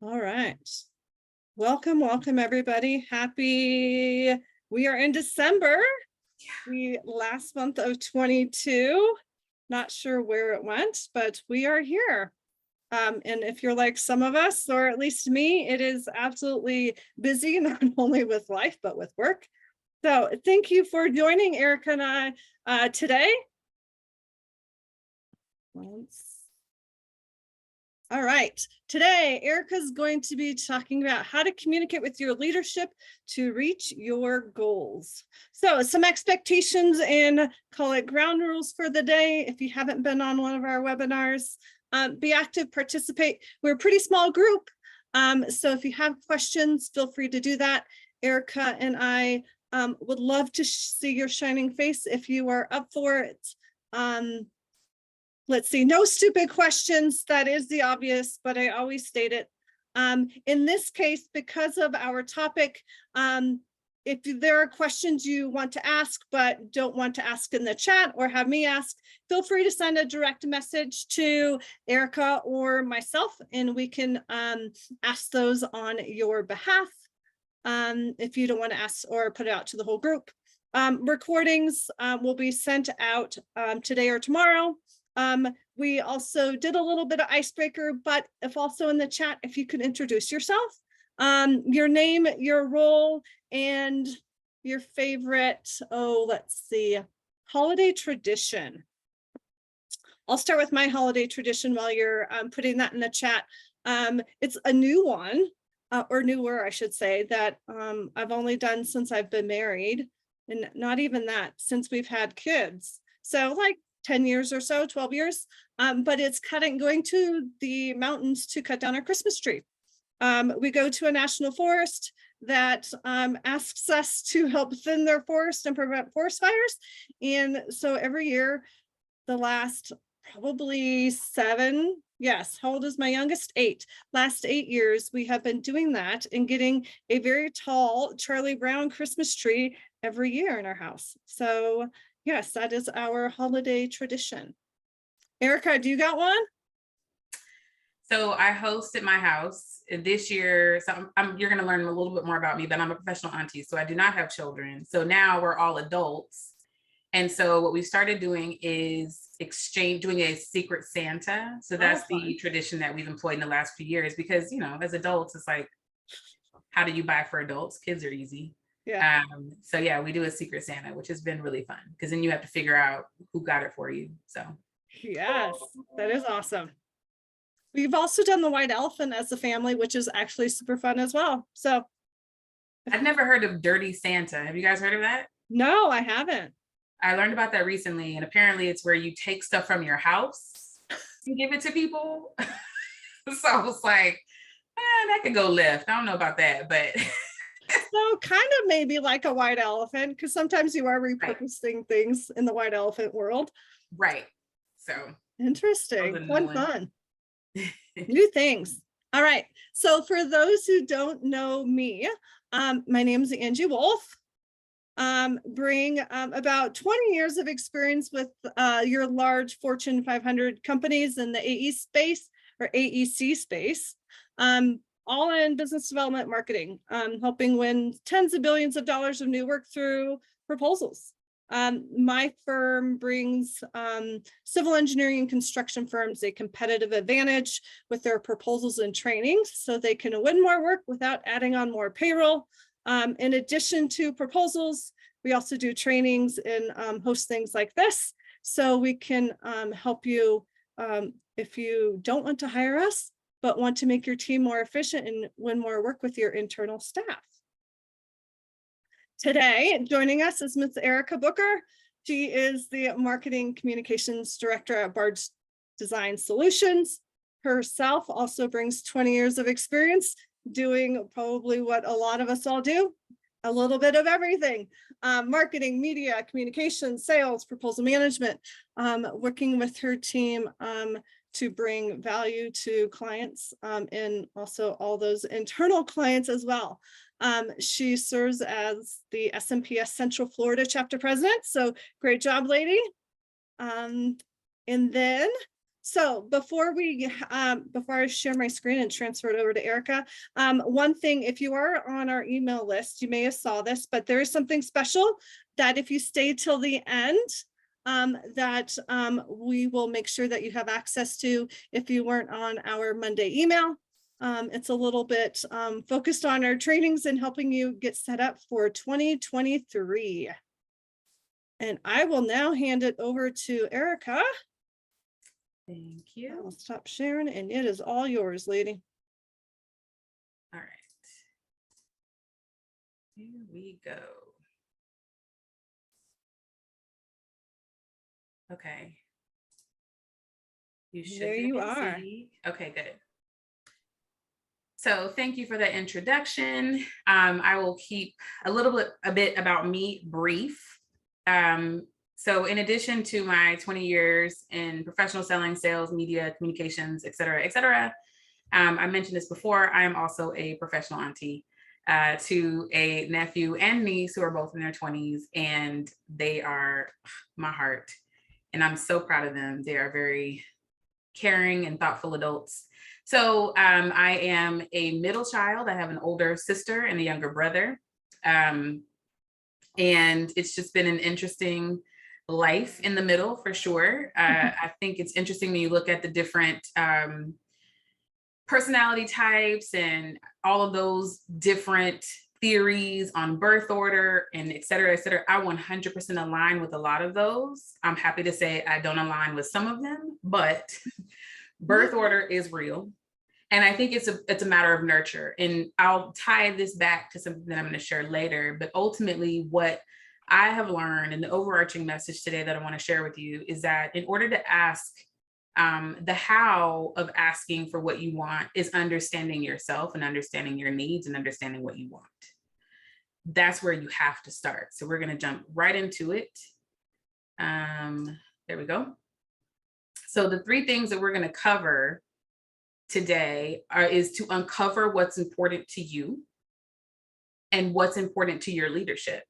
All right. Welcome, everybody. We are in December. The last month of 22. Not sure where it went, but we are here. And if you're like some of us, or at least me, it is absolutely busy, not only with life, but with work. So thank you for joining Erika and I today. All right, today Erika's going to be talking about how to communicate with your leadership to reach your goals. So some expectations and call it ground rules for the day. If you haven't been on one of our webinars, be active, participate. We're a pretty small group. So if you have questions, feel free to do that. Erika and I would love to see your shining face if you are up for it. Let's see, no stupid questions. That is the obvious, but I always state it. In this case, because of our topic, if there are questions you want to ask, but don't want to ask in the chat or have me ask, feel free to send a direct message to Erika or myself, and we can ask those on your behalf. If you don't want to ask or put it out to the whole group. Recordings will be sent out today or tomorrow. We also did a little bit of icebreaker, but if also in the chat, if you could introduce yourself, your name, your role, and your favorite, let's see, holiday tradition. I'll start with my holiday tradition while you're putting that in the chat. It's a new one, or newer, I should say, that I've only done since I've been married, and not even that, since we've had kids. So like 10 years or so, 12 years, but it's going to the mountains to cut down our Christmas tree. We go to a national forest that asks us to help thin their forest and prevent forest fires. And so every year, the last probably 7, yes, how old is my youngest? 8. Last 8 years, we have been doing that and getting a very tall Charlie Brown Christmas tree every year in our house. So yes, that is our holiday tradition. Erika, do you got one? So I host at my house this year. So you're going to learn a little bit more about me, but I'm a professional auntie, so I do not have children. So now we're all adults. And so what we started doing is doing a secret Santa. So that's the tradition that we've employed in the last few years, because, you know, as adults, it's like, how do you buy for adults? Kids are easy. Yeah. So yeah, we do a secret Santa, which has been really fun, because then you have to figure out who got it for you. So yes, that is awesome. We've also done the white elephant as a family, which is actually super fun as well. So I've never heard of Dirty Santa. Have you guys heard of that? No, I haven't. I learned about that recently, and apparently it's where you take stuff from your house and give it to people. So I was like, that could go left. I don't know about that, but so kind of maybe like a white elephant, because sometimes you are repurposing things in the white elephant world. Right. So interesting. Fun. New things. All right. So for those who don't know me, my name is Angie Wolf. Bring about 20 years of experience with your large Fortune 500 companies in the AE space or AEC space. All in business development marketing, helping win tens of billions of dollars of new work through proposals. My firm brings civil engineering and construction firms a competitive advantage with their proposals and trainings, so they can win more work without adding on more payroll. In addition to proposals, we also do trainings and host things like this, so we can help you if you don't want to hire us, but want to make your team more efficient and win more work with your internal staff. Today, joining us is Ms. Erika Booker. She is the Marketing Communications Director at Bard Design Solutions. Herself also brings 20 years of experience doing probably what a lot of us all do, a little bit of everything. Marketing, media, communications, sales, proposal management, working with her team to bring value to clients and also all those internal clients as well. She serves as the SMPS Central Florida chapter president. So great job, lady. And then So before I share my screen and transfer it over to Erika, one thing, if you are on our email list, you may have saw this, but there is something special that if you stay till the end, that we will make sure that you have access to if you weren't on our Monday email. It's a little bit focused on our trainings and helping you get set up for 2023. And I will now hand it over to Erika. Thank you. I'll stop sharing and it is all yours, lady. All right. Here we go. Okay. You should There be you able to are. see. Okay, good. So thank you for that introduction. I will keep a bit about me brief. So in addition to my 20 years in professional selling, sales, media, communications, et cetera, I mentioned this before, I am also a professional auntie to a nephew and niece who are both in their 20s, and they are my heart. And I'm so proud of them. They are very caring and thoughtful adults. So I am a middle child. I have an older sister and a younger brother. And it's just been an interesting life in the middle for sure. I think it's interesting when you look at the different personality types and all of those different theories on birth order and et cetera, I 100% align with a lot of those. I'm happy to say I don't align with some of them, but birth order is real. And I think it's a matter of nurture. And I'll tie this back to something that I'm going to share later. But ultimately, what I have learned and the overarching message today that I want to share with you is that in order to ask, the how of asking for what you want is understanding yourself and understanding your needs and understanding what you want. That's where you have to start. So we're going to jump right into it. There we go. So the 3 things that we're going to cover today is to uncover what's important to you and what's important to your leadership.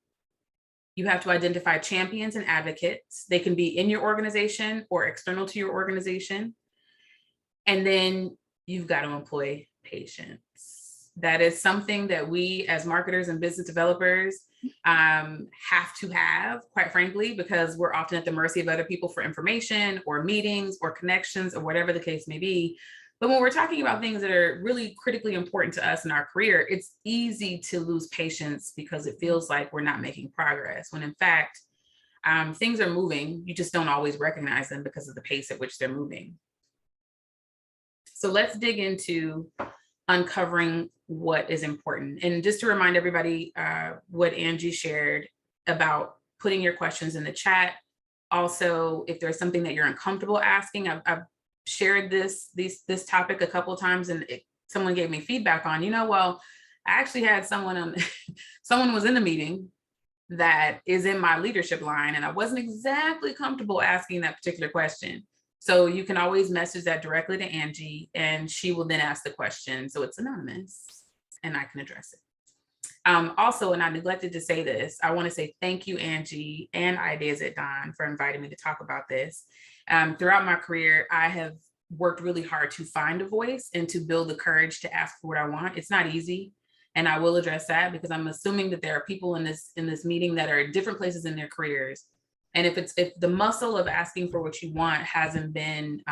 You have to identify champions and advocates. They can be in your organization or external to your organization. And then you've got to employ patience. That is something that we as marketers and business developers have to have, quite frankly, because we're often at the mercy of other people for information or meetings or connections or whatever the case may be. But when we're talking about things that are really critically important to us in our career, it's easy to lose patience because it feels like we're not making progress, when in fact, things are moving. You just don't always recognize them because of the pace at which they're moving. So let's dig into uncovering what is important. And just to remind everybody what Angie shared about putting your questions in the chat. Also, if there's something that you're uncomfortable asking, I've shared this topic a couple of times, and someone gave me feedback on, well, I actually had someone was in the meeting that is in my leadership line, and I wasn't exactly comfortable asking that particular question. So you can always message that directly to Angie, and she will then ask the question. So it's anonymous, and I can address it. Also, and I neglected to say this, I want to say thank you, Angie and Ideas at Dawn, for inviting me to talk about this. Throughout my career, I have worked really hard to find a voice and to build the courage to ask for what I want. It's not easy. And I will address that because I'm assuming that there are people in this meeting that are at different places in their careers. And if the muscle of asking for what you want hasn't been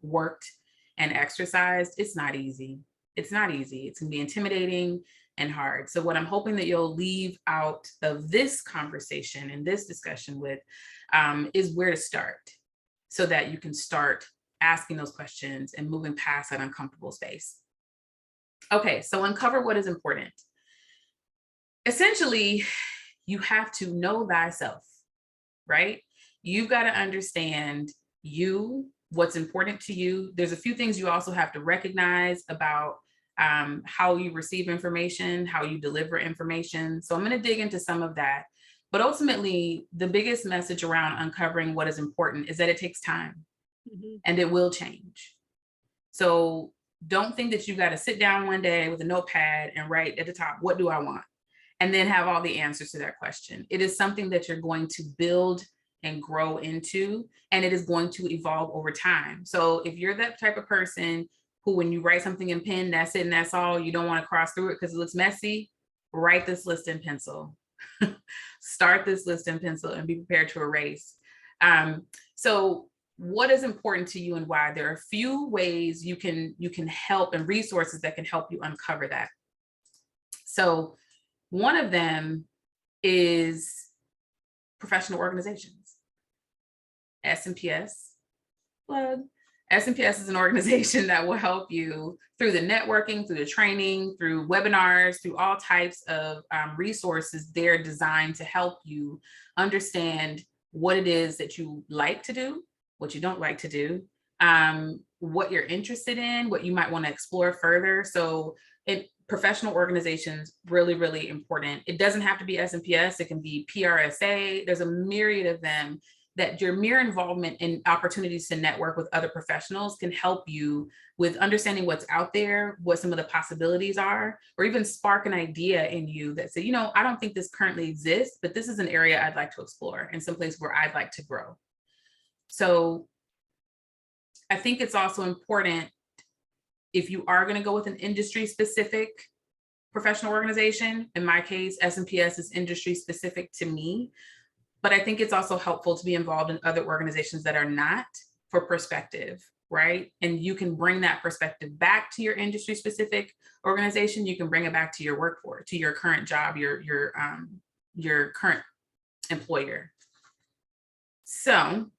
worked and exercised, it's not easy. It's not easy. It's going to be intimidating and hard. So what I'm hoping that you'll leave out of this conversation and this discussion with is where to start, so that you can start asking those questions and moving past that uncomfortable space. Okay, so uncover what is important. Essentially, you have to know thyself, right? You've got to understand what's important to you. There's a few things you also have to recognize about how you receive information, how you deliver information. So I'm going to dig into some of that. But ultimately, the biggest message around uncovering what is important is that it takes time, and it will change. So don't think that you've got to sit down one day with a notepad and write at the top, what do I want? And then have all the answers to that question. It is something that you're going to build and grow into, and it is going to evolve over time. So if you're that type of person who, when you write something in pen, that's it and that's all, you don't want to cross through it because it looks messy, write this list in pencil. Start this list in pencil and be prepared to erase. So what is important to you and why? There are a few ways you can help, and resources that can help you uncover that. So one of them is professional organizations. S&PS, plug. S&PS is an organization that will help you through the networking, through the training, through webinars, through all types of resources. They're designed to help you understand what it is that you like to do, what you don't like to do, what you're interested in, what you might want to explore further. So professional organizations, really, really important. It doesn't have to be S&PS. It can be PRSA. There's a myriad of them that your mere involvement in opportunities to network with other professionals can help you with understanding what's out there, what some of the possibilities are, or even spark an idea in you that say, I don't think this currently exists, but this is an area I'd like to explore and someplace where I'd like to grow. So I think it's also important, if you are going to go with an industry specific professional organization, in my case, S&PS is industry specific to me, but I think it's also helpful to be involved in other organizations that are not, for perspective, right? And you can bring that perspective back to your industry specific organization. You can bring it back to your workforce, to your current job, your current employer. So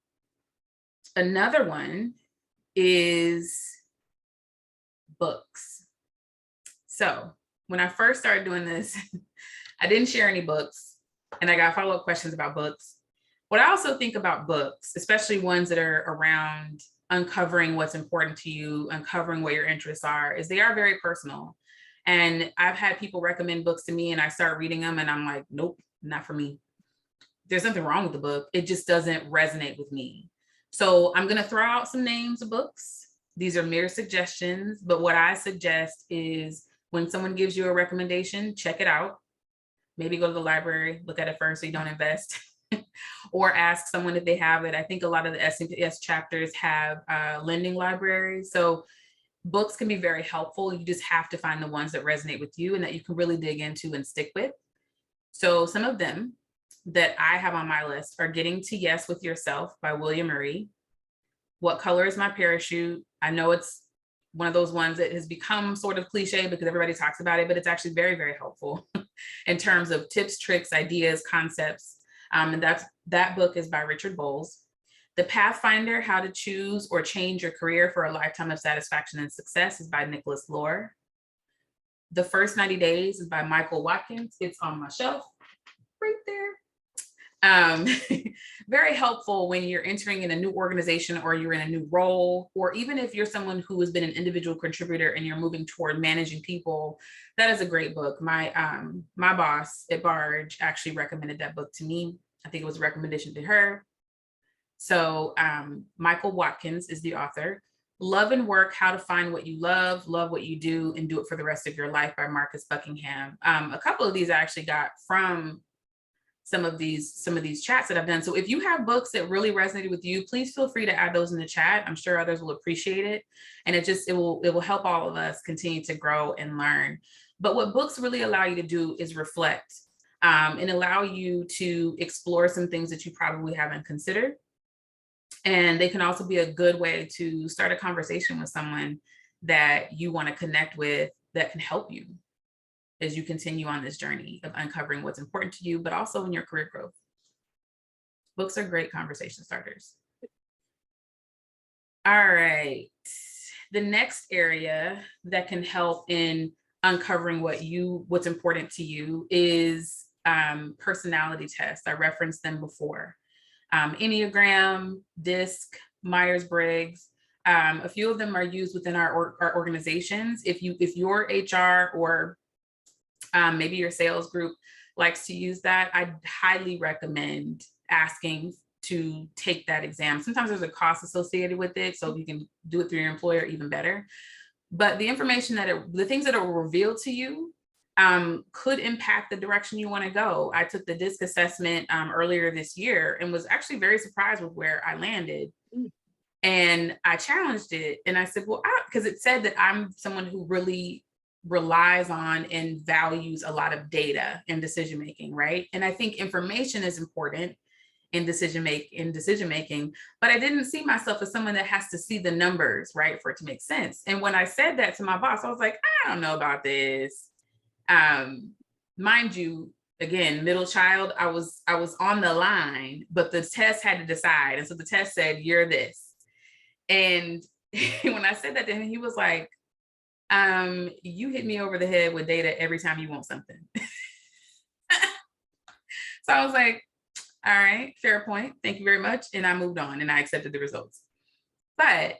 another one is books. So when I first started doing this, I didn't share any books. And I got follow-up questions about books. What I also think about books, especially ones that are around uncovering what's important to you, uncovering what your interests are, is they are very personal. And I've had people recommend books to me and I start reading them and I'm like, nope, not for me. There's nothing wrong with the book. It just doesn't resonate with me. So I'm going to throw out some names of books. These are mere suggestions, but what I suggest is when someone gives you a recommendation, check it out. Maybe go to the library, look at it first so you don't invest, or ask someone if they have it. I think a lot of the S&PS chapters have lending libraries. So books can be very helpful. You just have to find the ones that resonate with you and that you can really dig into and stick with. So some of them that I have on my list are Getting to Yes with Yourself by William Murray. What Color is My Parachute? I know it's one of those ones that has become sort of cliche because everybody talks about it, but it's actually very, very helpful in terms of tips, tricks, ideas, concepts. And that book is by Richard Bowles. The Pathfinder, How to Choose or Change Your Career for a Lifetime of Satisfaction and Success is by Nicholas Lohr. The First 90 Days is by Michael Watkins. It's on my shelf right there. Very helpful when you're entering in a new organization or you're in a new role, or even if you're someone who has been an individual contributor and you're moving toward managing people. That is a great book. My boss at Barge actually recommended that book to me. I think it was a recommendation to her. So Michael Watkins is the author. Love and Work, How to Find What You Love what you do, and Do It for the Rest of Your Life by Marcus Buckingham. A couple of these I actually got from some of these chats that I've done. So if you have books that really resonated with you, please feel free to add those in the chat. I'm sure others will appreciate it. And it will help all of us continue to grow and learn. But what books really allow you to do is reflect and allow you to explore some things that you probably haven't considered. And they can also be a good way to start a conversation with someone that you want to connect with that can help you as you continue on this journey of uncovering what's important to you, but also in your career growth. Books are great conversation starters. All right. The next area that can help in uncovering what's important to you is personality tests. I referenced them before. Enneagram, DISC, Myers-Briggs. A few of them are used within our organizations. If your HR or maybe your sales group likes to use that, I highly recommend asking to take that exam. Sometimes there's a cost associated with it, so if you can do it through your employer, even better. But the information the things that are revealed to you could impact the direction you want to go. I took the DISC assessment earlier this year and was actually very surprised with where I landed. And I challenged it and I said, well, because it said that I'm someone who really relies on and values a lot of data in decision making, right? And I think information is important in decision making, but I didn't see myself as someone that has to see the numbers, right, for it to make sense. And when I said that to my boss, I was like, I don't know about this. Mind you, again, middle child, I was on the line, but the test had to decide. And so the test said, you're this. And when I said that to him, he was like, you hit me over the head with data every time you want something. So I was like, all right, fair point. Thank you very much. And I moved on and I accepted the results. But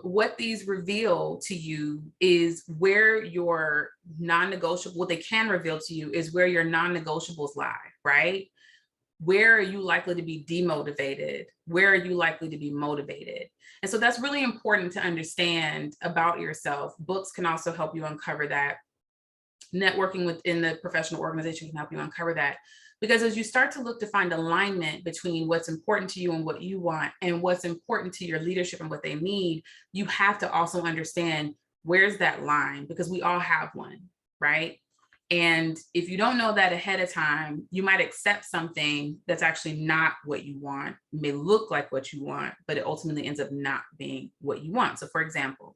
what these reveal to you is where your non-negotiable, what they can reveal to you is where your non-negotiables lie, right? Where are you likely to be demotivated? Where are you likely to be motivated? And so that's really important to understand about yourself. Books can also help you uncover that. Networking within the professional organization can help you uncover that. Because as you start to look to find alignment between what's important to you and what you want, and what's important to your leadership and what they need, you have to also understand where's that line, because we all have one, right? And if you don't know that ahead of time, you might accept something that's actually not what you want. It may look like what you want, but it ultimately ends up not being what you want. So for example,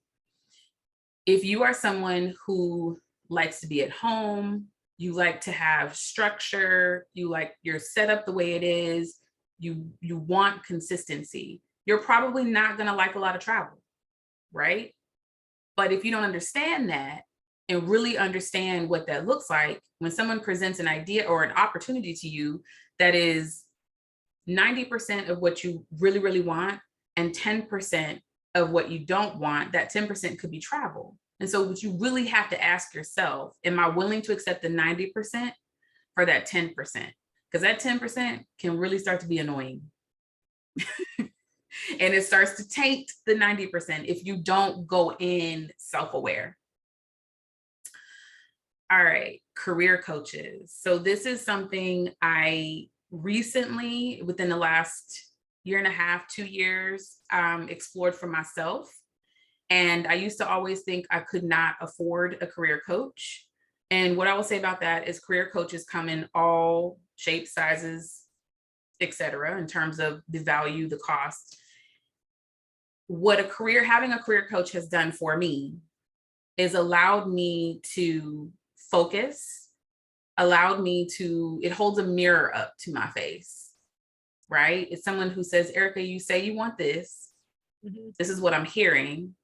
if you are someone who likes to be at home, you like to have structure, you like your setup the way it is, you want consistency, you're probably not going to like a lot of travel, right? But if you don't understand that and really understand what that looks like, when someone presents an idea or an opportunity to you that is 90% of what you really, really want and 10% of what you don't want, that 10% could be travel. And so what you really have to ask yourself, am I willing to accept the 90% for that 10%? Because that 10% can really start to be annoying. And it starts to taint the 90% if you don't go in self-aware. All right, career coaches. So this is something I recently, within the last year and a half, 2 years, explored for myself. And I used to always think I could not afford a career coach. And what I will say about that is career coaches come in all shapes, sizes, etc., in terms of the value, the cost. What having a career coach has done for me is allowed me to focus, it holds a mirror up to my face, right? It's someone who says, Erika, you say you want this. Mm-hmm. This is what I'm hearing.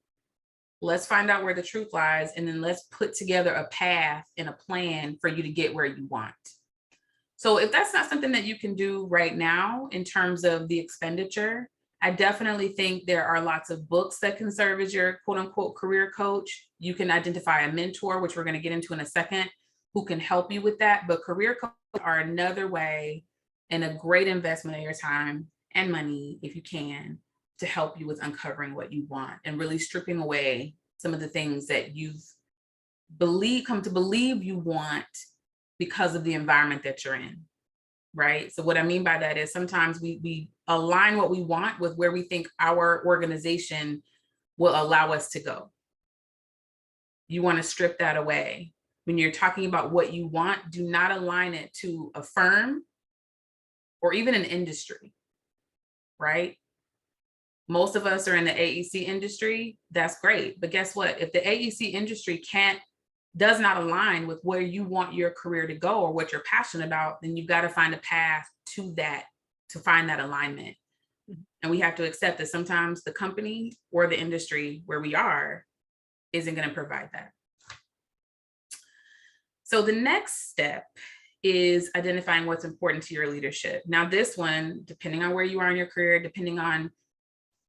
Let's find out where the truth lies, and then let's put together a path and a plan for you to get where you want. So if that's not something that you can do right now in terms of the expenditure, I definitely think there are lots of books that can serve as your quote unquote career coach. You can identify a mentor, which we're going to get into in a second, who can help you with that. But career coaches are another way and a great investment of your time and money, if you can, to help you with uncovering what you want and really stripping away some of the things that you've come to believe you want because of the environment that you're in, right? So what I mean by that is sometimes we align what we want with where we think our organization will allow us to go. You want to strip that away. When you're talking about what you want, do not align it to a firm or even an industry, right? Most of us are in the AEC industry. That's great. But guess what? If the AEC industry does not align with where you want your career to go or what you're passionate about, then you've got to find a path to that, to find that alignment. Mm-hmm. And we have to accept that sometimes the company or the industry where we are isn't going to provide that. So the next step is identifying what's important to your leadership. Now, this one, depending on where you are in your career, depending on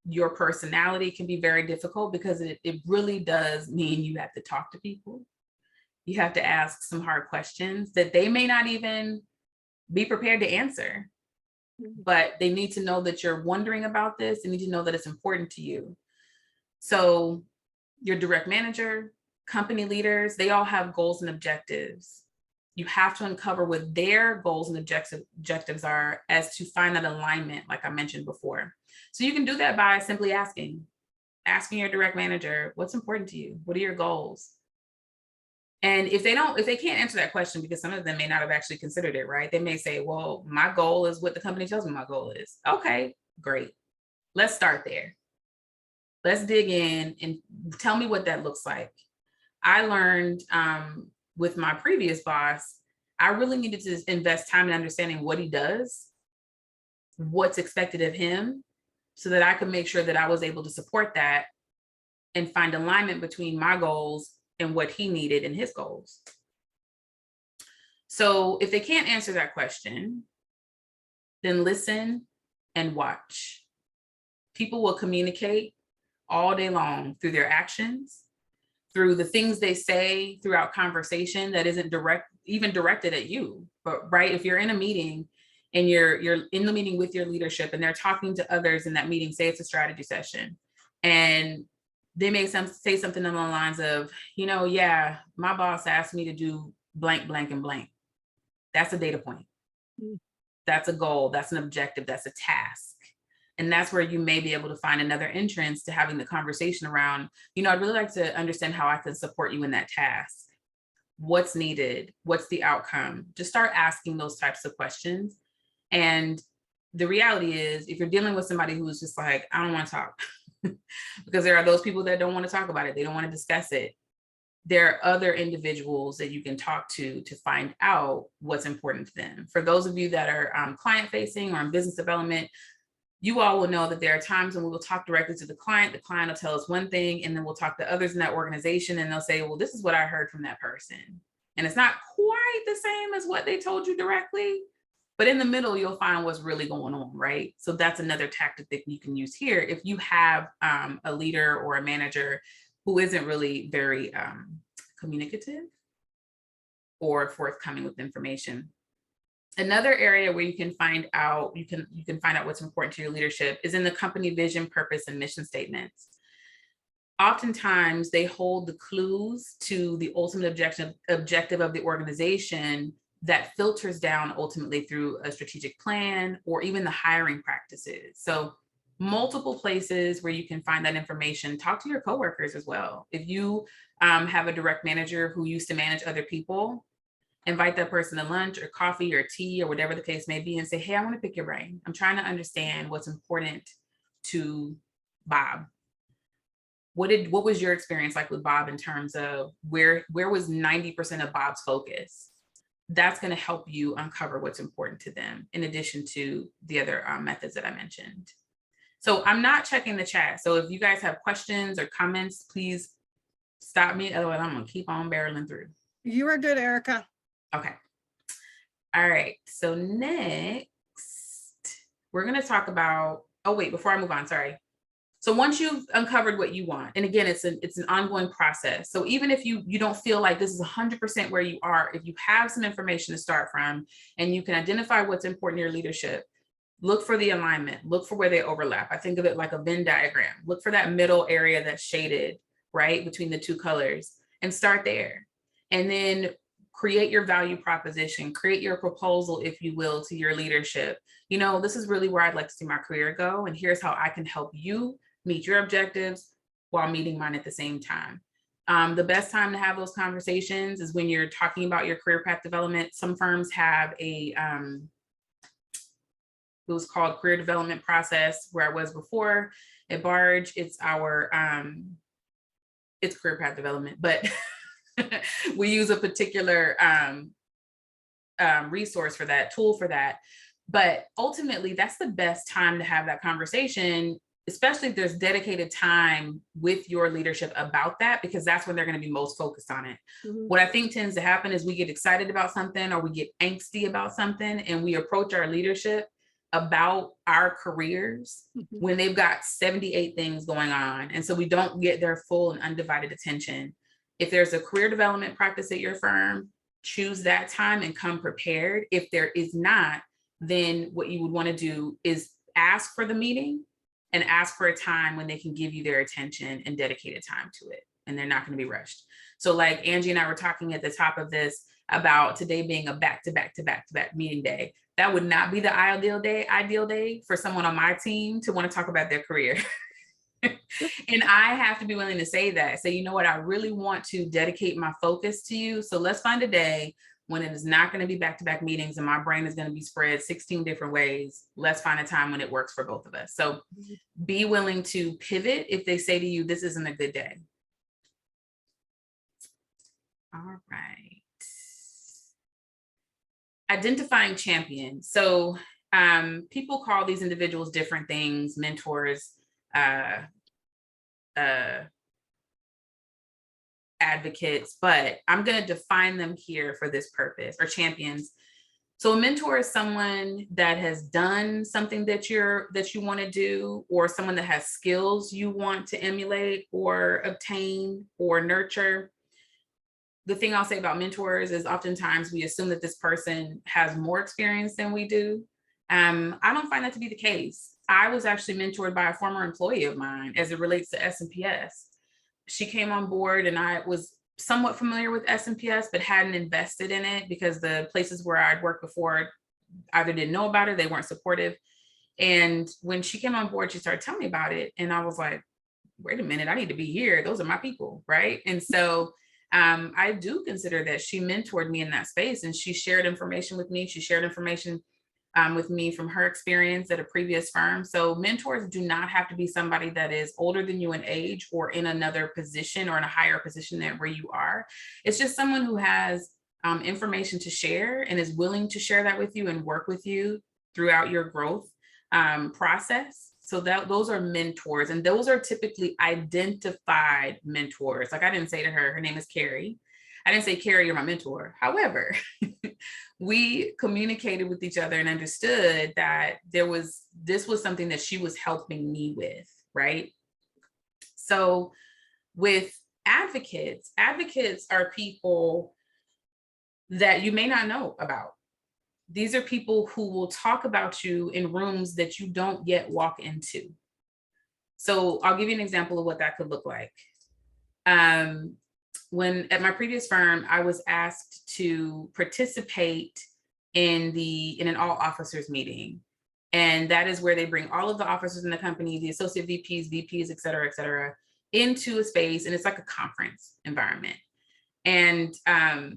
your personality, can be very difficult because it really does mean you have to talk to people. You have to ask some hard questions that they may not even be prepared to answer, but they need to know that you're wondering about this. They need to know that it's important to you. So your direct manager, company leaders, they all have goals and objectives. You have to uncover what their goals and objectives are as to find that alignment, like I mentioned before. So you can do that by simply asking your direct manager, what's important to you? What are your goals? And if they can't answer that question, because some of them may not have actually considered it, right? They may say, well, my goal is what the company tells me my goal is. Okay, great. Let's start there. Let's dig in and tell me what that looks like. I learned with my previous boss, I really needed to invest time in understanding what he does, what's expected of him, so that I could make sure that I was able to support that and find alignment between my goals and what he needed in his goals. So if they can't answer that question, then listen and watch. People will communicate all day long through their actions, through the things they say throughout conversation that isn't even directed at you. But right, if you're in a meeting and you're in the meeting with your leadership and they're talking to others in that meeting, say it's a strategy session, and they may say something along the lines of, yeah, my boss asked me to do blank, blank, and blank. That's a data point. That's a goal. That's an objective. That's a task. And that's where you may be able to find another entrance to having the conversation around, I'd really like to understand how I can support you in that task. What's needed? What's the outcome? Just start asking those types of questions. And the reality is, if you're dealing with somebody who's just like, I don't want to talk, because there are those people that don't want to talk about it. They don't want to discuss it. There are other individuals that you can talk to find out what's important to them. For those of you that are client facing or in business development, you all will know that there are times when we will talk directly to the client. The client will tell us one thing, and then we'll talk to others in that organization, and they'll say, well, this is what I heard from that person. And it's not quite the same as what they told you directly, but in the middle, you'll find what's really going on, right? So that's another tactic that you can use here if you have a leader or a manager who isn't really very communicative or forthcoming with information. Another area where you can find out what's important to your leadership is in the company vision, purpose, and mission statements. Oftentimes, they hold the clues to the ultimate objective of the organization that filters down ultimately through a strategic plan or even the hiring practices. So multiple places where you can find that information. Talk to your coworkers as well. If you have a direct manager who used to manage other people, invite that person to lunch or coffee or tea or whatever the case may be and say, hey, I want to pick your brain. I'm trying to understand what's important to Bob. What was your experience like with Bob in terms of where was 90% of Bob's focus? That's going to help you uncover what's important to them, in addition to the other methods that I mentioned. So I'm not checking the chat. So if you guys have questions or comments, please stop me. Otherwise, I'm going to keep on barreling through. You are good, Erika. Okay. All right. So next, we're going to talk about, before I move on, sorry. So once you've uncovered what you want, and again, it's an ongoing process. So even if you don't feel like this is 100% where you are, if you have some information to start from and you can identify what's important in your leadership, look for the alignment, look for where they overlap. I think of it like a Venn diagram. Look for that middle area that's shaded, right, between the two colors, and start there. And then create your value proposition, create your proposal, if you will, to your leadership. This is really where I'd like to see my career go. And here's how I can help you meet your objectives while meeting mine at the same time. The best time to have those conversations is when you're talking about your career path development. Some firms have it was called career development process, where I was before at Barge. It's it's career path development, but we use a particular resource for that, tool for that. But ultimately, that's the best time to have that conversation, especially if there's dedicated time with your leadership about that, because that's when they're going to be most focused on it. Mm-hmm. What I think tends to happen is we get excited about something or we get angsty about something, and we approach our leadership about our careers when they've got 78 things going on. And so we don't get their full and undivided attention. If there's a career development practice at your firm, choose that time and come prepared. If there is not, then what you would want to do is ask for the meeting and ask for a time when they can give you their attention and dedicated time to it. and they're not going to be rushed. So like Angie and I were talking at the top of this about today being a back-to-back meeting day. That would not be the ideal day for someone on my team to want to talk about their career. And I have to be willing to say that. Say, you know what, I really want to dedicate my focus to you. So let's find a day when it is not going to be back-to-back meetings and my brain is going to be spread 16 different ways. Let's find a time when it works for both of us. So be willing to pivot if they say to you, this isn't a good day. All right. Identifying champions. So people call these individuals different things, mentors, advocates, but I'm going to define them here for this purpose, or champions. So a mentor is someone that has done something that you want to do, or someone that has skills you want to emulate or obtain or nurture. The thing I'll say about mentors is oftentimes we assume that this person has more experience than we do. I don't find that to be the case. I was actually mentored by a former employee of mine as it relates to S&PS. She came on board and I was somewhat familiar with S&PS, but hadn't invested in it because the places where I'd worked before either didn't know about it, they weren't supportive. And when she came on board, she started telling me about it. And I was like, wait a minute, I need to be here. Those are my people, right? And so I do consider that she mentored me in that space, and she shared information with me. She shared information with me from her experience at a previous firm. So mentors do not have to be somebody that is older than you in age or in another position or in a higher position than where you are. It's just someone who has information to share and is willing to share that with you and work with you throughout your growth process. So those are mentors, and those are typically identified mentors. Like I didn't say to her name is Carrie. I didn't say, Carrie, you're my mentor. However, we communicated with each other and understood that this was something that she was helping me with, right? So with advocates are people that you may not know about. These are people who will talk about you in rooms that you don't yet walk into. So I'll give you an example of what that could look like. When at my previous firm, I was asked to participate in an all officers meeting. And that is where they bring all of the officers in the company, the associate VPs, et cetera, into a space. And it's like a conference environment. And I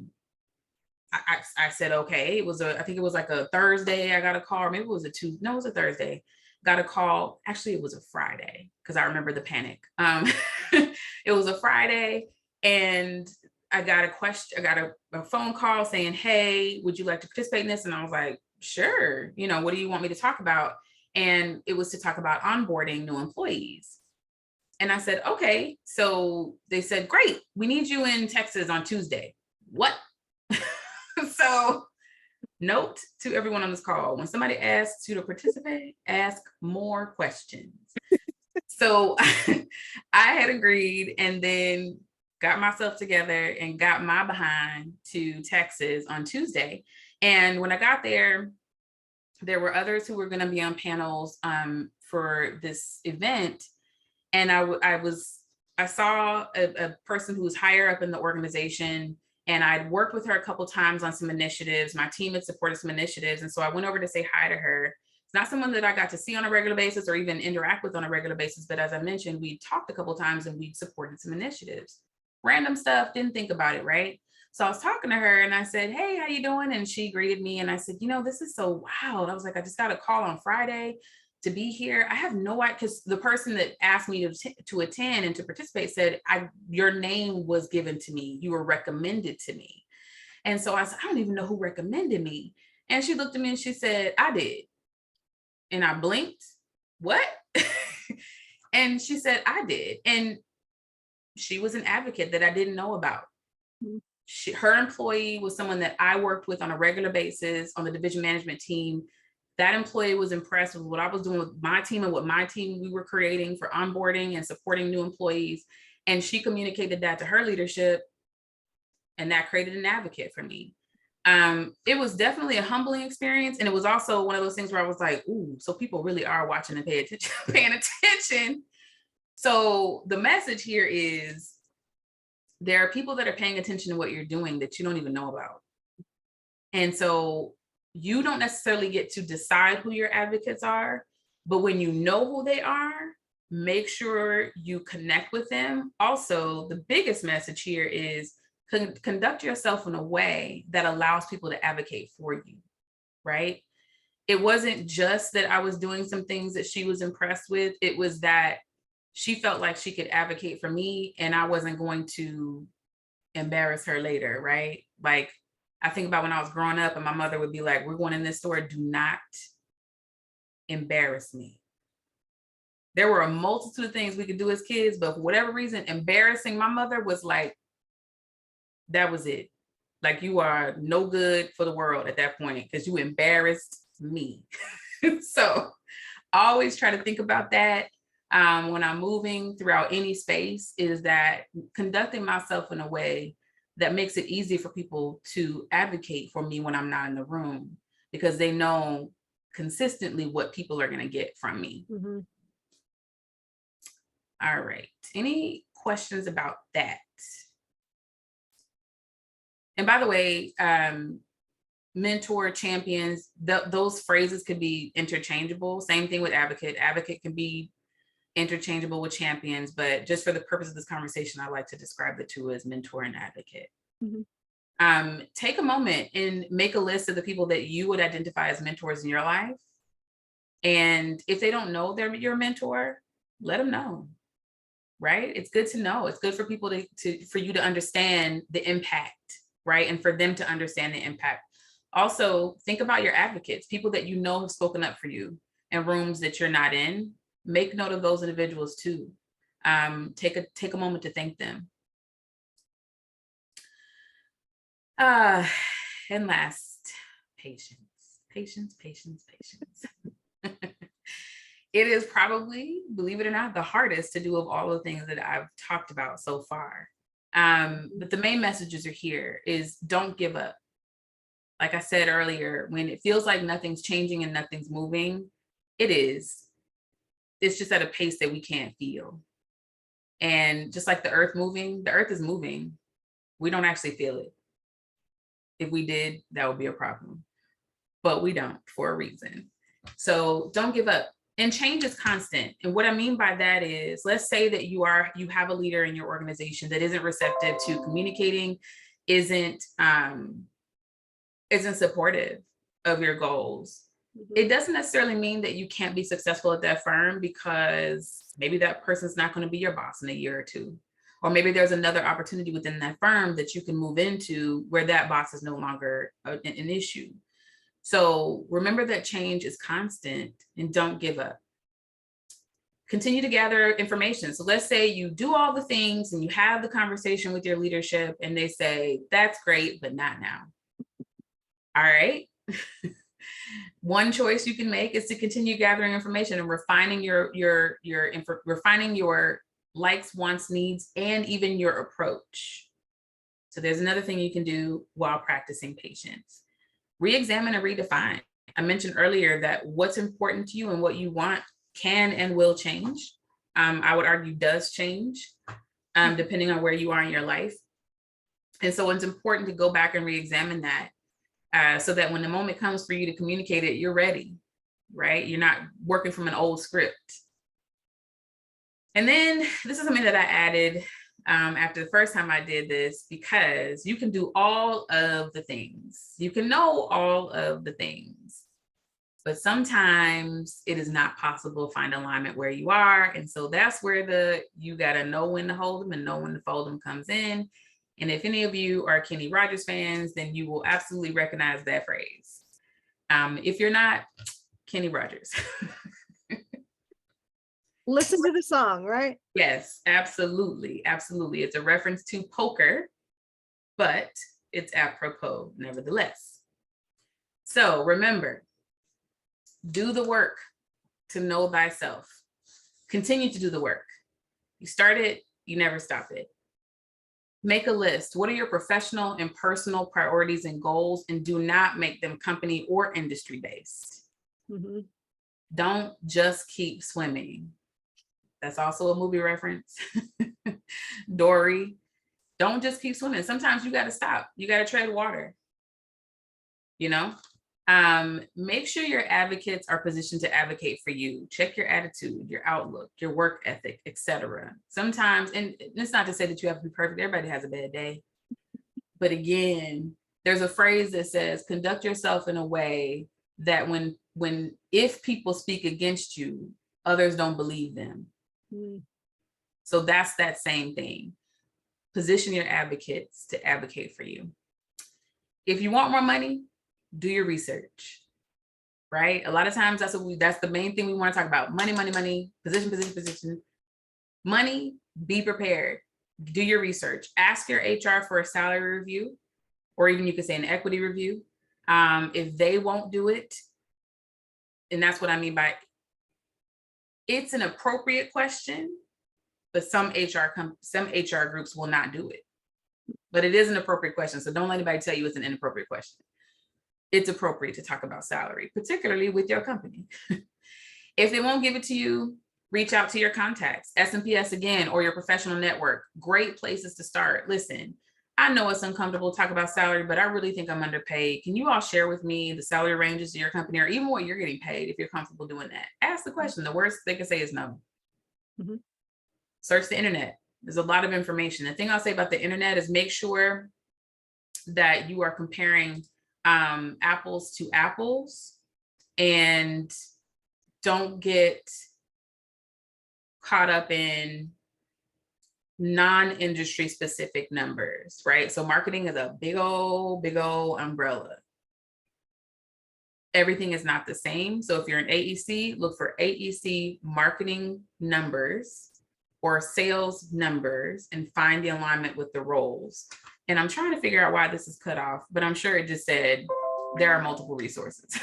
said, okay, I think it was like a Thursday. I got a call, or maybe it was a Tuesday. No, it was a Thursday. Got a call. Actually, it was a Friday because I remember the panic. It was a Friday, and I got a phone call saying, hey, would you like to participate in this? And I was like, sure. What do you want me to talk about? And it was to talk about onboarding new employees. And I said, okay. So they said, great. We need you in Texas on Tuesday. What? So note to everyone on this call, when somebody asks you to participate, ask more questions. So I had agreed, and then got myself together and got my behind to Texas on Tuesday. And when I got there were others who were going to be on panels for this event. And I saw a person who was higher up in the organization, and I'd worked with her a couple of times on some initiatives. My team had supported some initiatives. And so I went over to say hi to her. It's not someone that I got to see on a regular basis or even interact with on a regular basis. But as I mentioned, we talked a couple of times and we'd supported some initiatives. Random stuff, didn't think about it, right? So I was talking to her and I said, hey, how you doing? And she greeted me and I said, this is so wild. I was like, I just got a call on Friday to be here. I have no idea, because the person that asked me to attend and to participate said, your name was given to me. You were recommended to me. And so I said, I don't even know who recommended me. And she looked at me and she said, I did. And I blinked. What? And she said, I did. And she was an advocate that I didn't know about. Her employee was someone that I worked with on a regular basis on the division management team. That employee was impressed with what I was doing with my team and what my team we were creating for onboarding and supporting new employees. And she communicated that to her leadership, and that created an advocate for me. It was definitely a humbling experience. And it was also one of those things where I was like, ooh, so people really are watching and paying attention. So the message here is there are people that are paying attention to what you're doing that you don't even know about. And so you don't necessarily get to decide who your advocates are, but when you know who they are, make sure you connect with them. Also, the biggest message here is conduct yourself in a way that allows people to advocate for you, right? It wasn't just that I was doing some things that she was impressed with. It was that she felt like she could advocate for me and I wasn't going to embarrass her later, right? Like, I think about when I was growing up and my mother would be like, we're going in this store, do not embarrass me. There were a multitude of things we could do as kids, but for whatever reason, embarrassing my mother was like, that was it. Like, you are no good for the world at that point because you embarrassed me. So I always try to think about that when I'm moving throughout any space, is that conducting myself in a way that makes it easy for people to advocate for me when I'm not in the room, because they know consistently what people are going to get from me. Mm-hmm. All right. Any questions about that? And by the way, mentor, champions, those phrases could be interchangeable. Same thing with advocate. Advocate can be interchangeable with champions, but just for the purpose of this conversation, I like to describe the two as mentor and advocate. Mm-hmm. Take a moment and make a list of the people that you would identify as mentors in your life. And if they don't know they're your mentor, let them know, right? It's good to know. It's good for people for you to understand the impact, right? And for them to understand the impact. Also, think about your advocates, people that you know have spoken up for you in rooms that you're not in. Make note of those individuals too. Take a moment to thank them. And last, patience. It is probably, believe it or not, the hardest to do of all the things that I've talked about so far. But the main messages are here is don't give up. Like I said earlier, when it feels like nothing's changing and nothing's moving, it is. It's just at a pace that we can't feel. And just like the earth is moving. We don't actually feel it. If we did, that would be a problem. But we don't, for a reason. So don't give up. And change is constant. And what I mean by that is, let's say that you have a leader in your organization that isn't receptive to communicating, isn't supportive of your goals. Mm-hmm. It doesn't necessarily mean that you can't be successful at that firm, because maybe that person's not going to be your boss in a year or two. Or maybe there's another opportunity within that firm that you can move into where that boss is no longer an issue. So remember that change is constant and don't give up. Continue to gather information. So let's say you do all the things and you have the conversation with your leadership and they say, that's great, but not now. All right. One choice you can make is to continue gathering information and refining refining your likes, wants, needs, and even your approach. So there's another thing you can do while practicing patience. Re-examine and redefine. I mentioned earlier that what's important to you and what you want can and will change. I would argue does change depending on where you are in your life. And so it's important to go back and re-examine that so that when the moment comes for you to communicate it, you're ready, right? You're not working from an old script. And then this is something that I added after the first time I did this, because you can do all of the things. You can know all of the things, but sometimes it is not possible to find alignment where you are. And so that's where you got to know when to hold them and know when to fold them comes in. And if any of you are Kenny Rogers fans, then you will absolutely recognize that phrase. If you're not, Kenny Rogers. Listen to the song, right? Yes, absolutely. Absolutely. It's a reference to poker, but it's apropos nevertheless. So remember, do the work to know thyself. Continue to do the work. You start it, you never stop it. Make a list. What are your professional and personal priorities and goals? And do not make them company or industry based. Mm-hmm. Don't just keep swimming. That's also a movie reference. Dory. Don't just keep swimming. Sometimes you got to stop. You got to tread water. You know, make sure your advocates are positioned to advocate for you. Check your attitude, your outlook, your work ethic, etc. Sometimes, and it's not to say that you have to be perfect. Everybody has a bad day. But again, there's a phrase that says, conduct yourself in a way that if people speak against you, others don't believe them. Mm. So that's that same thing. Position your advocates to advocate for you. If you want more money, do your research, right? A lot of times that's the main thing we want to talk about. Money, money, money, position. Money, be prepared. Do your research. Ask your HR for a salary review, or even you could say an equity review. If they won't do it, and that's what I mean by it's an appropriate question, but some HR groups will not do it. But it is an appropriate question. So don't let anybody tell you it's an inappropriate question. It's appropriate to talk about salary, particularly with your company. If they won't give it to you, reach out to your contacts, S&PS again, or your professional network. Great places to start. Listen, I know it's uncomfortable to talk about salary, but I really think I'm underpaid. Can you all share with me the salary ranges of your company, or even what you're getting paid if you're comfortable doing that? Ask the question. The worst they can say is no. Mm-hmm. Search the internet. There's a lot of information. The thing I'll say about the internet is make sure that you are comparing apples to apples, and don't get caught up in non-industry specific numbers, right? So marketing is a big old umbrella. Everything is not the same. So if you're an AEC, look for AEC marketing numbers or sales numbers and find the alignment with the roles. And I'm trying to figure out why this is cut off, but I'm sure it just said there are multiple resources.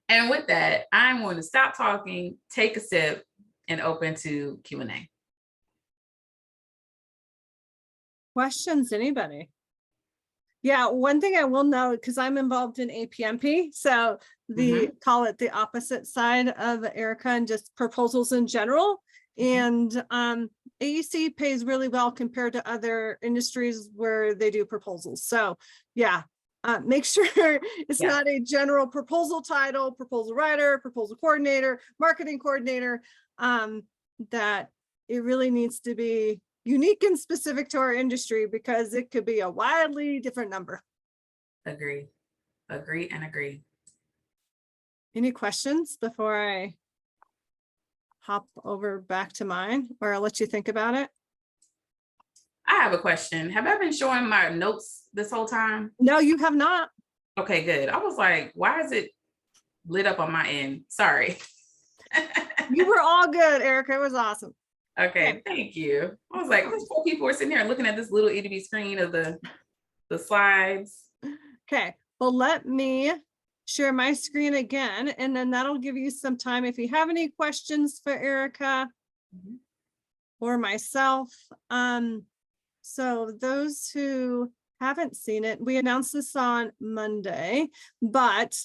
And with that, I'm going to stop talking, take a sip, and open to Q&A. Questions, anybody? Yeah, one thing I will note, because I'm involved in APMP, so call it the opposite side of Erika and just proposals in general. And AEC pays really well compared to other industries where they do proposals. So yeah, make sure it's not a general proposal title, proposal writer, proposal coordinator, marketing coordinator, that it really needs to be unique and specific to our industry, because it could be a wildly different number. Agree. Any questions before I hop over back to mine, or I'll let you think about it? I have a question. Have I been showing my notes this whole time? No, you have not. Okay, good. I was like, why is it lit up on my end? Sorry. You were all good, Erika. It was awesome. Okay, thank you. I was like, these 4 people are sitting here looking at this little itty bitty screen of the slides. Okay, well, let me share my screen again, and then that'll give you some time if you have any questions for Erika or myself. So those who haven't seen it, we announced this on Monday, but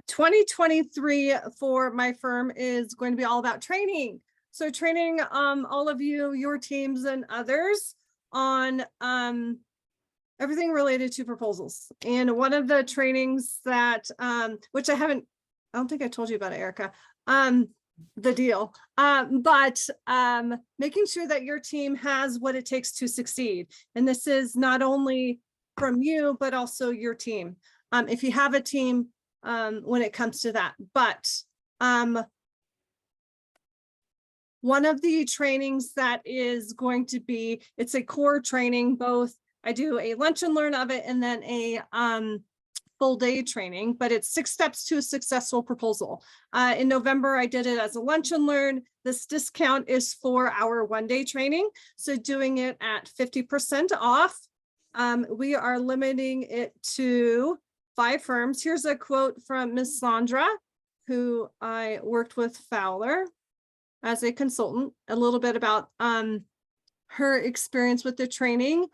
2023 for my firm is going to be all about training. So training all of you, your teams and others on everything related to proposals. And one of the trainings that, which I don't think I told you about it, Erika, the deal, but making sure that your team has what it takes to succeed. And this is not only from you, but also your team. If you have a team, when it comes to that, but one of the trainings that is going to be, it's a core training, both I do a lunch and learn of it and then a full day training, but it's 6 steps to a successful proposal. In November, I did it as a lunch and learn. This discount is for our 1-day training. So doing it at 50% off. We are limiting it to 5 firms. Here's a quote from Ms. Sandra, who I worked with Fowler as a consultant, a little bit about her experience with the training.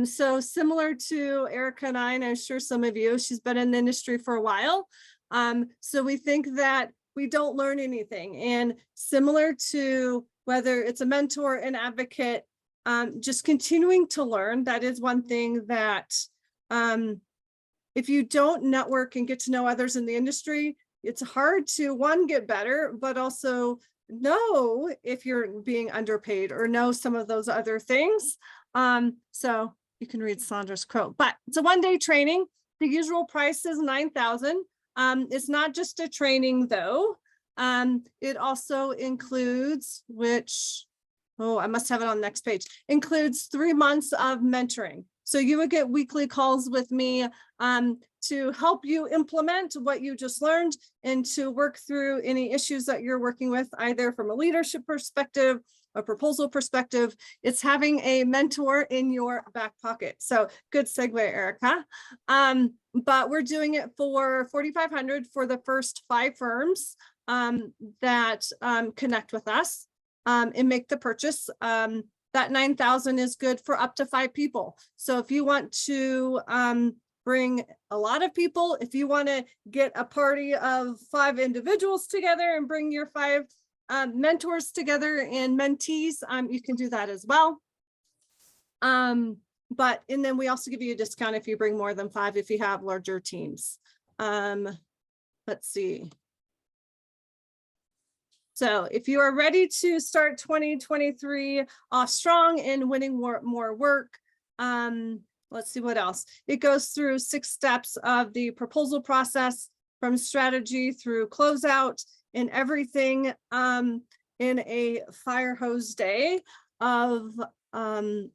So similar to Erika and I'm sure some of you, she's been in the industry for a while. So we think that we don't learn anything. And similar to whether it's a mentor, an advocate, just continuing to learn. That is one thing that if you don't network and get to know others in the industry, it's hard to, one, get better, but also know if you're being underpaid or know some of those other things. So you can read Sandra's quote, but it's a one-day training. The usual price is $9,000. It's not just a training though. It also includes, which, oh, I must have it on the next page, includes 3 months of mentoring. So you would get weekly calls with me to help you implement what you just learned and to work through any issues that you're working with, either from a leadership perspective, a proposal perspective. It's having a mentor in your back pocket. So good segue, Erika. But we're doing it for $4,500 for the first 5 firms that connect with us and make the purchase. That $9,000 is good for up to 5 people. So if you want to bring a lot of people, if you want to get a party of 5 individuals together and bring your 5 mentors together and mentees, you can do that as well. And then we also give you a discount if you bring more than 5, if you have larger teams. Let's see. So if you are ready to start 2023 off strong and winning more work, let's see what else. It goes through 6 steps of the proposal process, from strategy through closeout, and everything in a fire hose day of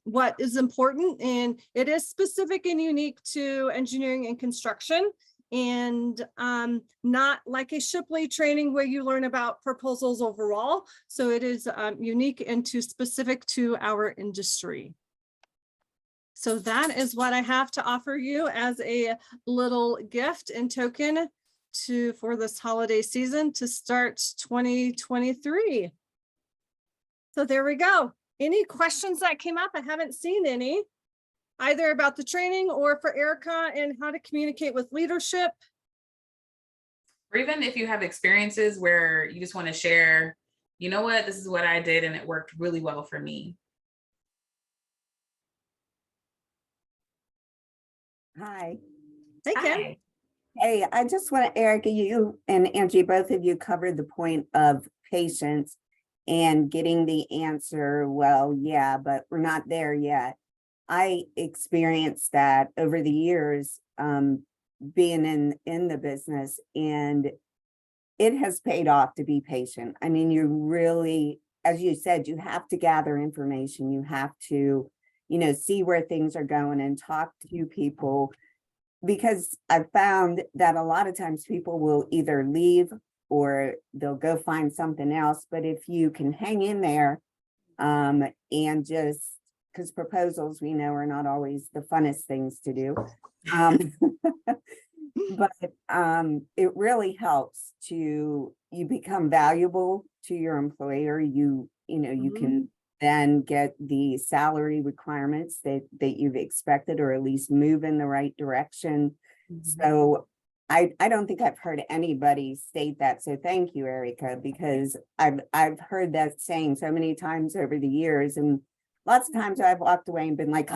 what is important. And it is specific and unique to engineering and construction, and not like a Shipley training where you learn about proposals overall. So it is unique and specific to our industry. So that is what I have to offer you as a little gift and token for this holiday season to start 2023. So there we go. Any questions that came up? I haven't seen any, either about the training or for Erika and how to communicate with leadership. Or even if you have experiences where you just want to share, you know what, this is what I did and it worked really well for me. Hi. Hey, Kim. Hi. Hey, I just want to, Erika, you and Angie, both of you covered the point of patience and getting the answer, well, yeah, but we're not there yet. I experienced that over the years, being in the business, and it has paid off to be patient. I mean, you really, as you said, you have to gather information. You have to, see where things are going and talk to people, because I've found that a lot of times people will either leave or they'll go find something else. But if you can hang in there and just, because proposals, we know, are not always the funnest things to do. But it really helps you become valuable to your employer. You can then get the salary requirements that you've expected, or at least move in the right direction. So I don't think I've heard anybody state that. So thank you, Erika, because I've heard that saying so many times over the years, and lots of times I've walked away and been like,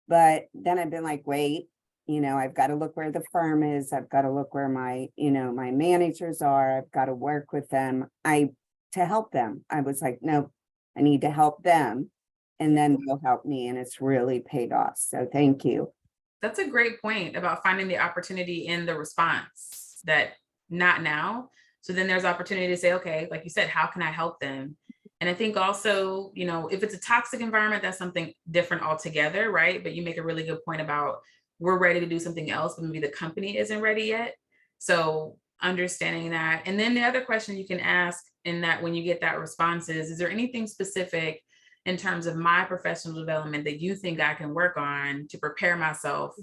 but then I've been like, wait, I've got to look where the firm is. I've got to look where my managers are. I've got to work with them. To help them. I was like, no, I need to help them, and then they'll help me. And it's really paid off. So thank you. That's a great point about finding the opportunity in the response, that not now. So then there's opportunity to say, okay, like you said, how can I help them? And I think also, if it's a toxic environment, that's something different altogether, right? But you make a really good point about, we're ready to do something else, but maybe the company isn't ready yet. So understanding that. And then the other question you can ask in that, when you get that response, is there anything specific in terms of my professional development that you think I can work on to prepare myself,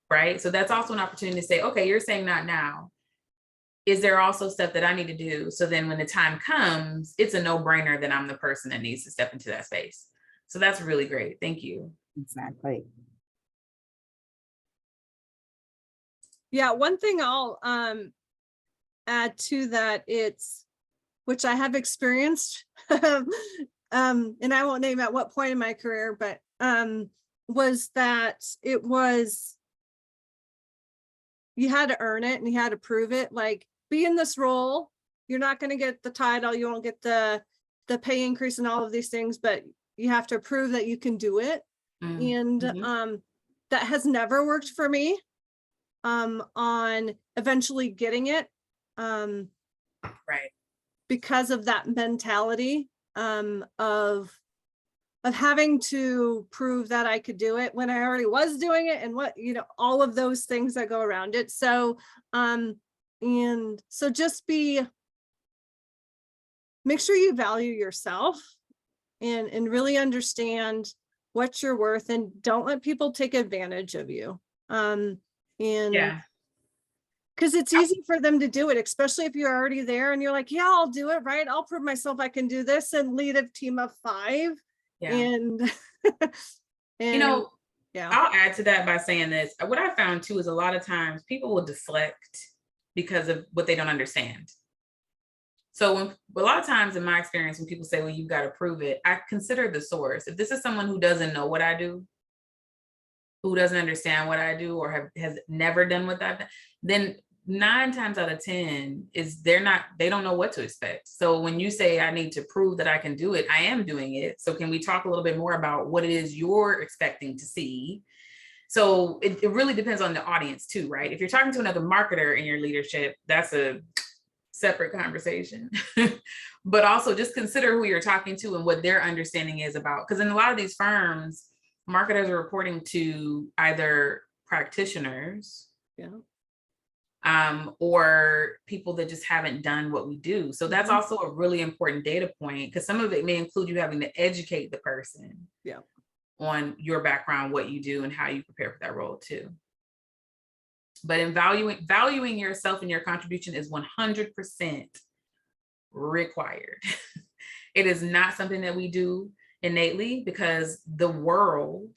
right? So that's also an opportunity to say, okay, you're saying not now. Is there also stuff that I need to do? So then when the time comes, it's a no-brainer that I'm the person that needs to step into that space. So that's really great. Thank you. Exactly. Yeah, one thing I'll add to that, it's which I have experienced, and I won't name at what point in my career, but was that it was, you had to earn it and you had to prove it. Like, be in this role, you're not going to get the title, you won't get the pay increase and all of these things, but you have to prove that you can do it. And that has never worked for me on eventually getting it. Right. Because of that mentality of having to prove that I could do it when I already was doing it, and what, you know, all of those things that go around it. So and so just make sure you value yourself and really understand what you're worth, and don't let people take advantage of you. And Yeah. because it's easy for them to do it, especially if you're already there and you're like, yeah, I'll do it, right? I'll prove myself I can do this and lead a team of 5. Yeah. And, You know, yeah, I'll add to that by saying this. What I found too is a lot of times people will deflect because of what they don't understand. So a lot of times in my experience, when people say, well, you've got to prove it, I consider the source. If this is someone who doesn't know what I do, who doesn't understand what I do, or has never done what I've done, then 9 times out of 10 is they don't know what to expect. So when you say I need to prove that I can do it, I am doing it. So can we talk a little bit more about what it is you're expecting to see? So it really depends on the audience too, right? If you're talking to another marketer in your leadership, that's a separate conversation. But also just consider who you're talking to and what their understanding is about. Because in a lot of these firms, marketers are reporting to either practitioners, or people that just haven't done what we do. So that's also a really important data point, because some of it may include you having to educate the person on your background, what you do, and how you prepare for that role too. But in valuing yourself and your contribution is 100% required. It is not something that we do innately, because the world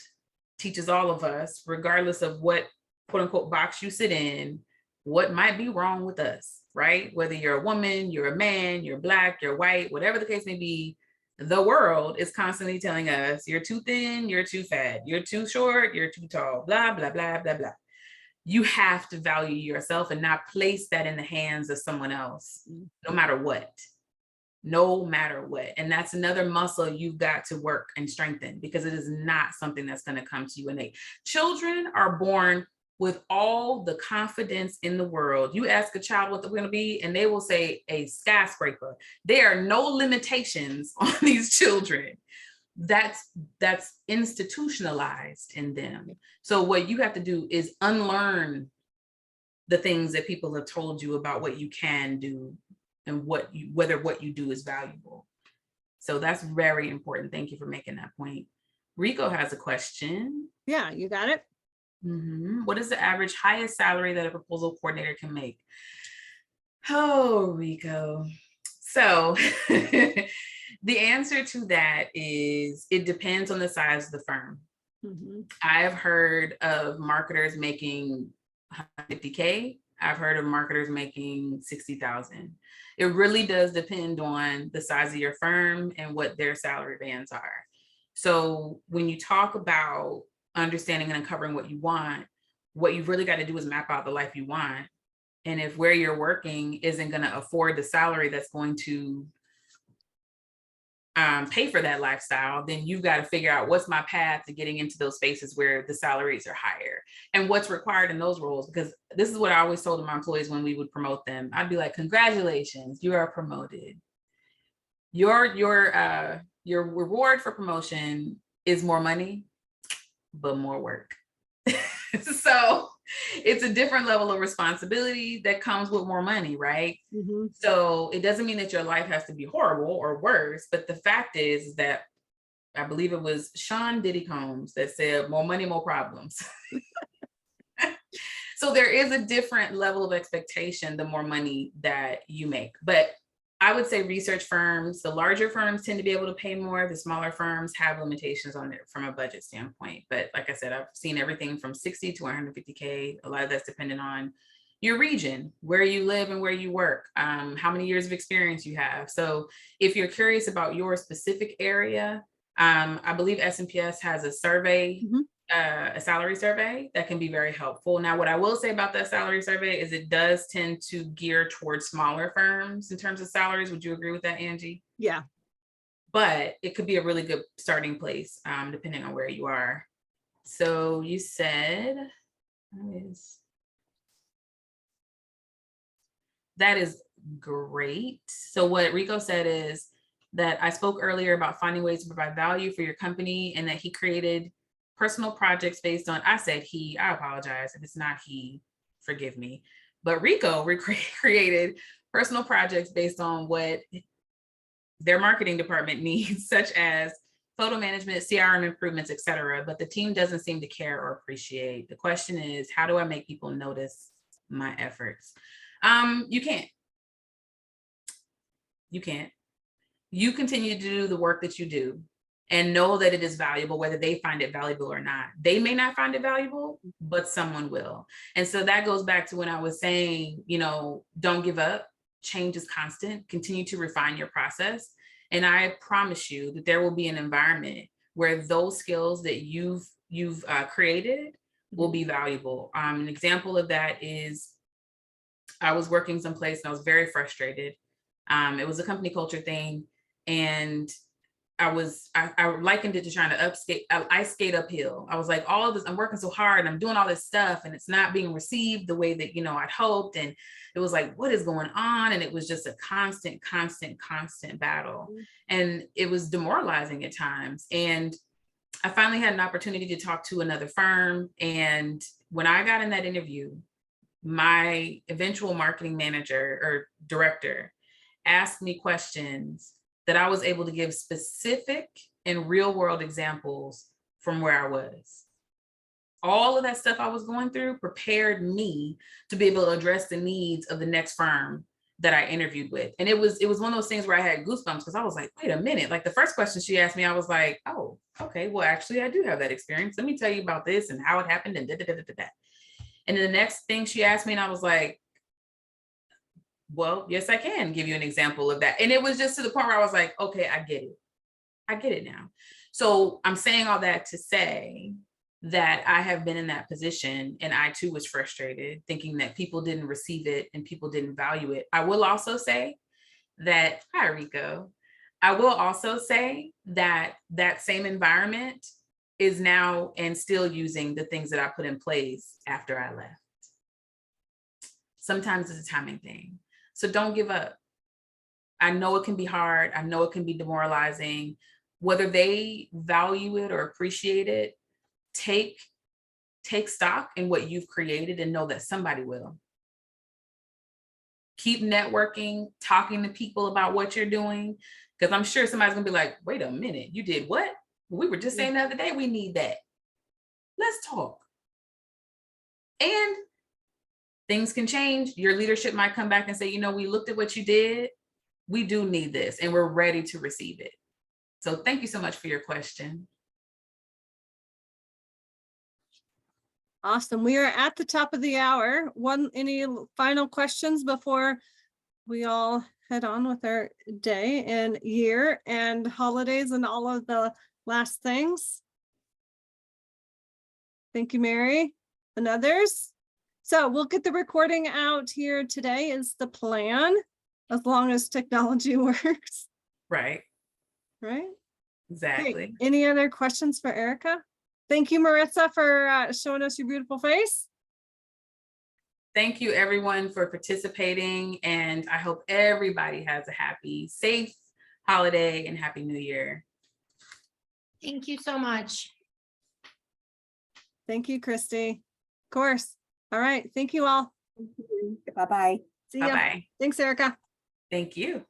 teaches all of us, regardless of what quote unquote box you sit in, what might be wrong with us, right? Whether you're a woman, you're a man, you're Black, you're white, whatever the case may be, the world is constantly telling us you're too thin, you're too fat, you're too short, you're too tall, blah, blah, blah, blah, blah. You have to value yourself and not place that in the hands of someone else, no matter what. No matter what. And that's another muscle you've got to work and strengthen, because it is not something that's going to come to you innate. Children are born with all the confidence in the world. You ask a child what they're going to be, and they will say a skyscraper. There are no limitations on these children. That's institutionalized in them. So what you have to do is unlearn the things that people have told you about what you can do and whether what you do is valuable. So that's very important. Thank you for making that point. Rico has a question. Yeah, you got it. What is the average highest salary that a proposal coordinator can make? Oh, Rico. So the answer to that is it depends on the size of the firm. I've heard of marketers making 150K. I've heard of marketers making 60,000. It really does depend on the size of your firm and what their salary bands are. So when you talk about understanding and uncovering what you've really got to do is map out the life you want. And if where you're working isn't going to afford the salary that's going to pay for that lifestyle, then you've got to figure out what's my path to getting into those spaces where the salaries are higher and what's required in those roles. Because this is what I always told my employees when we would promote them. I'd be like, congratulations, you are promoted. Your reward for promotion is more money, but more work. So it's a different level of responsibility that comes with more money, right? So it doesn't mean that your life has to be horrible or worse, but the fact is that I believe it was Sean Diddy Combs that said, more money, more problems. So there is a different level of expectation the more money that you make. But I would say research firms, the larger firms tend to be able to pay more. The smaller firms have limitations on it from a budget standpoint. But like I said, I've seen everything from 60 to 150K. A lot of that's dependent on, your region, where you live and where you work, how many years of experience you have. So if you're curious about your specific area, I believe SNPS has a survey, a salary survey that can be very helpful. Now, what I will say about that salary survey is it does tend to gear towards smaller firms in terms of salaries. Would you agree with that, Angie? Yeah. But it could be a really good starting place, depending on where you are. So you said, that is great. So what Rico said is that I spoke earlier about finding ways to provide value for your company, and that he created personal projects based on, I said he, I apologize if it's not he, forgive me. But Rico created personal projects based on what their marketing department needs, such as photo management, CRM improvements, etc. But the team doesn't seem to care or appreciate. The question is, how do I make people notice my efforts? You can't. You can't. You continue to do the work that you do and know that it is valuable, whether they find it valuable or not. They may not find it valuable, but someone will. And so that goes back to when I was saying, you know, don't give up. Change is constant. Continue to refine your process. And I promise you that there will be an environment where those skills that you've created will be valuable. An example of that is I was working someplace and I was very frustrated. It was a company culture thing. And I likened it to trying to ice skate uphill. I was like, all of this, I'm working so hard and I'm doing all this stuff and it's not being received the way that, you know, I'd hoped. And it was like, what is going on? And it was just a constant battle. And it was demoralizing at times. And I finally had an opportunity to talk to another firm. And when I got in that interview, my eventual marketing manager or director asked me questions that I was able to give specific and real world examples from where I was. All of that stuff I was going through prepared me to be able to address the needs of the next firm that I interviewed with. And it was one of those things where I had goosebumps because I was like, wait a minute. Like the first question she asked me, I was like, oh, okay, well, actually, I do have that experience. Let me tell you about this and how it happened and da-da-da-da-da. And then the next thing she asked me, and I was like, well, yes, I can give you an example of that. And it was just to the point where I was like, okay, I get it. I get it now. So I'm saying all that to say that I have been in that position and I too was frustrated thinking that people didn't receive it and people didn't value it. I will also say that, hi, Rico. I will also say that that same environment is now and still using the things that I put in place after I left. Sometimes it's a timing thing. So don't give up. I know it can be hard. I know it can be demoralizing. Whether they value it or appreciate it, take stock in what you've created and know that somebody will. Keep networking, talking to people about what you're doing, because I'm sure somebody's gonna be like, wait a minute, you did what? We were just saying the other day, we need that. Let's talk. And things can change. Your leadership might come back and say, you know, we looked at what you did. We do need this and we're ready to receive it. So thank you so much for your question. Awesome. We are at the top of the hour. Any final questions before we all head on with our day and year and holidays and all of the last things? Thank you, Mary, and others. So we'll get the recording out here today is the plan, as long as technology works. Right. Right. Exactly. Great. Any other questions for Erika? Thank you, Maritza, for showing us your beautiful face. Thank you, everyone, for participating. And I hope everybody has a happy, safe holiday and Happy New Year. Thank you so much. Thank you, Christy. Of course. All right. Thank you all. Bye-bye. See ya. Bye-bye. Thanks, Erika. Thank you.